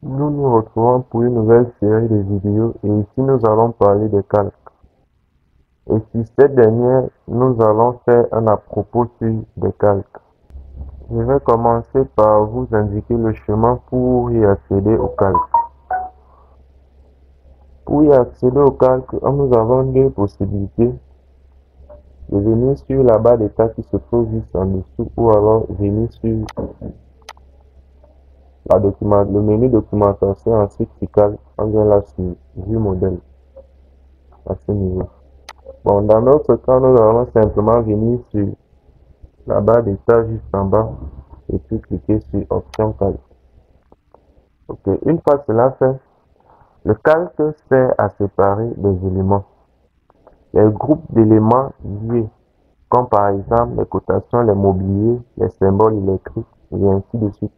Nous nous retrouvons pour une nouvelle série de vidéos et ici nous allons parler des calques. Et sur cette dernière, nous allons faire un à propos sur des calques. Je vais commencer par vous indiquer le chemin pour y accéder au calque. Pour y accéder au calque, nous avons deux possibilités. De venir sur la barre d'état qui se trouve juste en dessous ou alors venir sur le menu documentation ensuite sur calque. On vient là sur vue modèle à ce niveau. Bon, dans notre cas, nous allons simplement venir sur la barre d'état juste en bas et puis cliquer sur option calque. Ok, une fois cela fait, le calque sert à séparer des éléments. Les groupes d'éléments liés, comme par exemple les cotations, les mobiliers, les symboles électriques et ainsi de suite,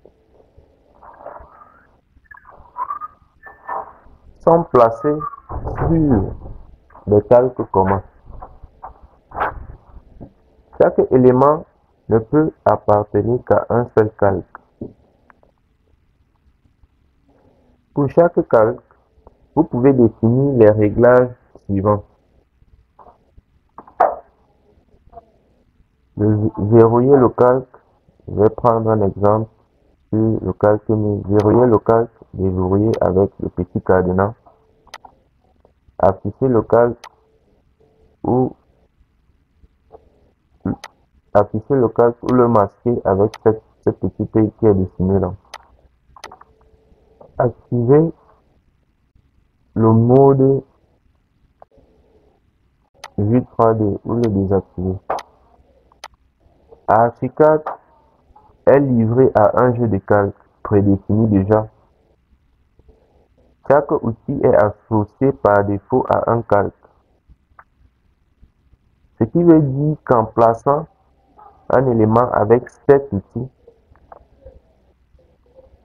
sont placés sur des calques communs. Chaque élément ne peut appartenir qu'à un seul calque. Pour chaque calque, vous pouvez définir les réglages suivants. Verrouiller le calque, je vais prendre un exemple sur le calque. Verrouiller le calque, déverrouiller avec le petit cadenas. Afficher le calque ou le masquer avec cette petite œil qui est dessiné là. Activer le mode vue 3D ou le désactiver. Archicad est livré à un jeu de calque prédéfini déjà. Chaque outil est associé par défaut à un calque. Ce qui veut dire qu'en plaçant un élément avec cet outil,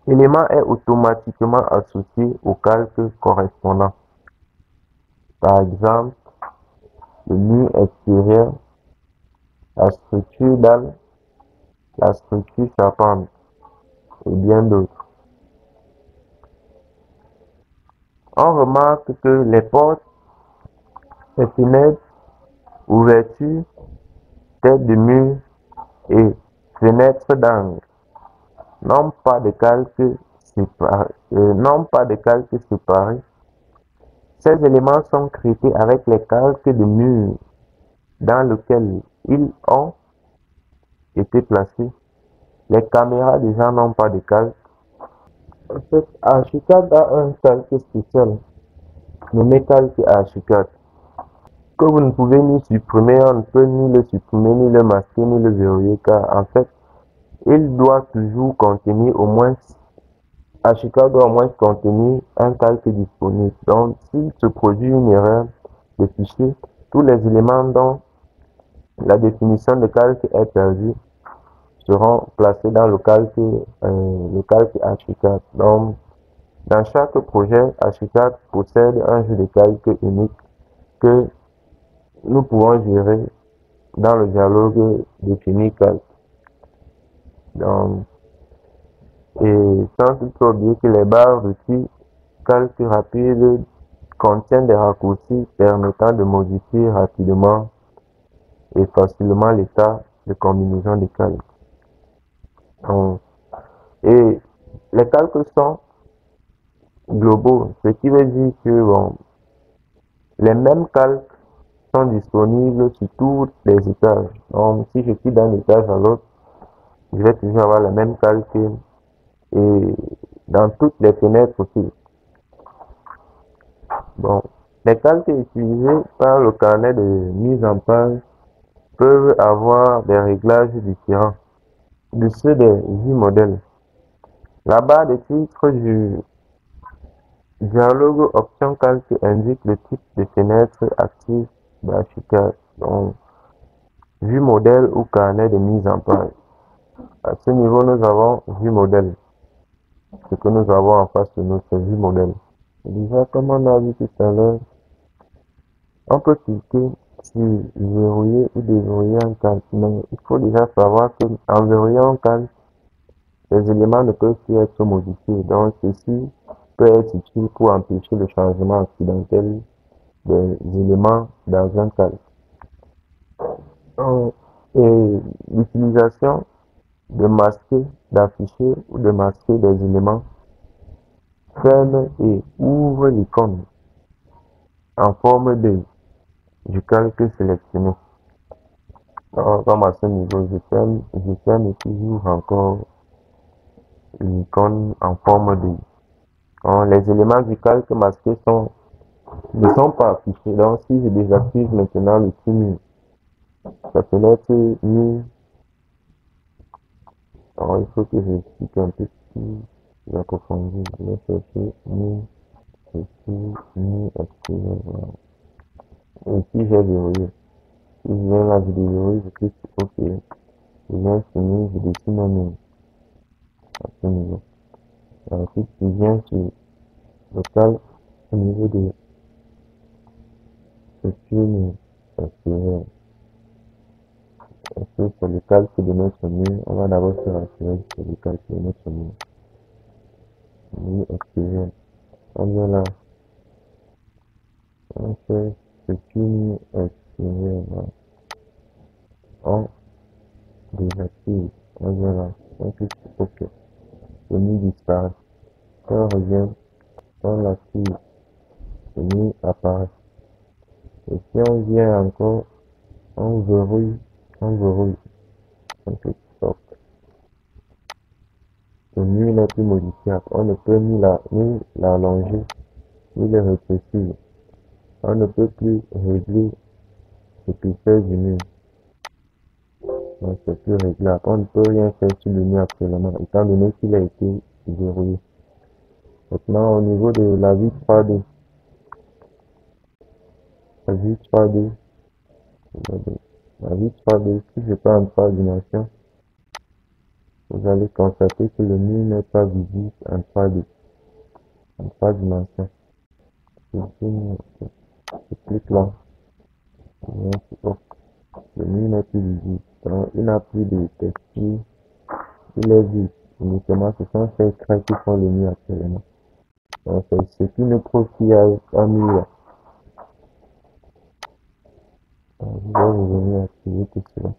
l'élément est automatiquement associé au calque correspondant. Par exemple, le mur extérieur, la structure dalle, la structure charpente et bien d'autres. On remarque que les portes, les fenêtres, ouvertures, têtes de mur et fenêtres d'angle n'ont pas de calque séparés. Ces éléments sont créés avec les calques de mur dans lesquels ils ont été placés. Les caméras déjà n'ont pas de calque. En fait, Archicad a un calque spécial nommé calque Archicad que vous ne pouvez ni supprimer, on ne peut ni le supprimer, ni le masquer, ni le verrouiller car en fait, il doit toujours contenir au moins Archicad doit au moins contenir un calque disponible. Donc, s'il se produit une erreur de fichier, tous les éléments dont la définition de calque est perdue seront placés dans le calque Archicad. Donc, dans chaque projet, Archicad possède un jeu de calque unique que nous pouvons gérer dans le dialogue défini calque. Donc, et sans toutefois oublier que les barres d'outils calque rapide contiennent des raccourcis permettant de modifier rapidement et facilement l'état de combinaison des calques. Et les calques sont globaux, ce qui veut dire que les mêmes calques sont disponibles sur tous les étages. Donc, si je quitte d'un étage à l'autre, je vais toujours avoir la même calque et dans toutes les fenêtres aussi. Bon, les calques utilisés par le carnet de mise en page peuvent avoir des réglages différents de ceux des vues modèles. La barre de titre du dialogue option calque indique le type de fenêtre active d'Archicad, donc vue modèle ou carnet de mise en page. À ce niveau, nous avons vue modèle. Ce que nous avons en face de nous, c'est vue modèle. Et déjà, comme on a vu tout à l'heure, on peut cliquer sur verrouiller ou déverrouiller un calque. Mais il faut déjà savoir qu'en verrouillant un calque, les éléments ne peuvent plus être modifiés. Donc, ceci peut être utile pour empêcher le changement accidentel des éléments dans un calque. Et l'utilisation de masquer, d'afficher ou de masquer des éléments ferme et ouvre l'icône en forme du calque sélectionné. Alors, comme à ce niveau, je ferme et puis j'ouvre encore l'icône en forme de. Alors, les éléments du calque masqué ne sont pas affichés. Donc, si je désactive maintenant le trimure, sa fenêtre mur. Alors, il faut que j'explique un peu plus approfondi. Je vais chercher mur, ici, mur, extérieur, voilà. Et ici, j'ai verrouillé. Si je viens là, je déverrouille, je clique sur OK. Je viens sur mur, je dessine un mur à ce niveau. Et ensuite, je viens sur le calque au niveau de structure extérieure. Ensuite, sur le calque de notre mur, on va d'abord se rassurer sur le calque de notre mur. Mur extérieur. On vient là, on fait structure extérieure. Voilà. On désactive. On vient là, on clique sur OK. Le mur disparaît. On revient, on l'active. Le mur apparaît. Et si on vient encore, on verrouille, on verrouille. On clique stop. Le mur n'est plus modifiable. On ne peut ni l'allonger, ni le rétrécir. On ne peut plus régler l'épaisseur du mur. Donc c'est plus réglable. On ne peut rien faire sur le mur actuellement, étant donné qu'il a été verrouillé. Maintenant, au niveau de la vue 3D, la vue 3D, la vue 3D, si je prends en 3 dimensions, vous allez constater que le mur n'est pas visible en 3D, en 3 dimensions. Je clique là, le mur n'est plus visible. Donc, il n'a plus de texture, il est vide. Uniquement, ce sont ces traits qui font le mur actuellement. Donc, c'est ce qui nous prouve qu'il y a un mur. Donc, je vais revenir activer tout cela.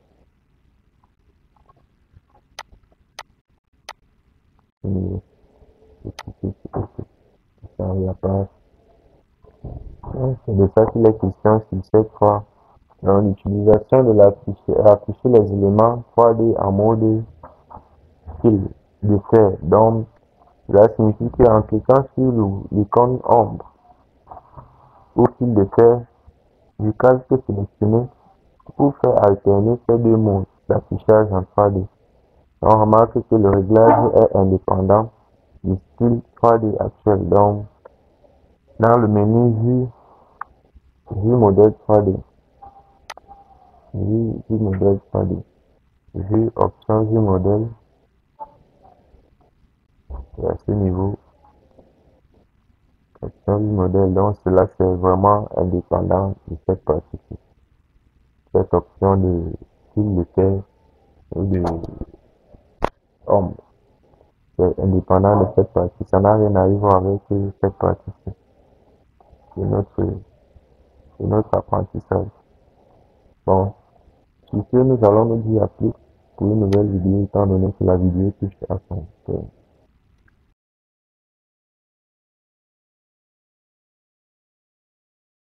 Ça réapparaît. C'est de ça qu'il est question sur cette fois. Dans l'utilisation de afficher les éléments 3D en mode fil de fer. Donc, cela signifie qu'en cliquant sur l'icône ombre ou fil de fer du calque sélectionné, pour faire alterner ces deux modes d'affichage en 3D. On remarque que le réglage est indépendant du style 3D actuel. Donc, dans le menu Vue modèle 3D, Vue modèle 3D, Vue option Vue modèle, et à ce niveau, option Vue modèle, donc cela c'est vraiment indépendant de cette partie-ci. Cette option de fil de fer ou de ombre, c'est indépendant de cette partie. Ça n'a rien à voir avec cette partie-ci. C'est notre apprentissage. Bon, sur ce, nous allons nous dire à plus pour une nouvelle vidéo, étant donné que la vidéo touche à son terme.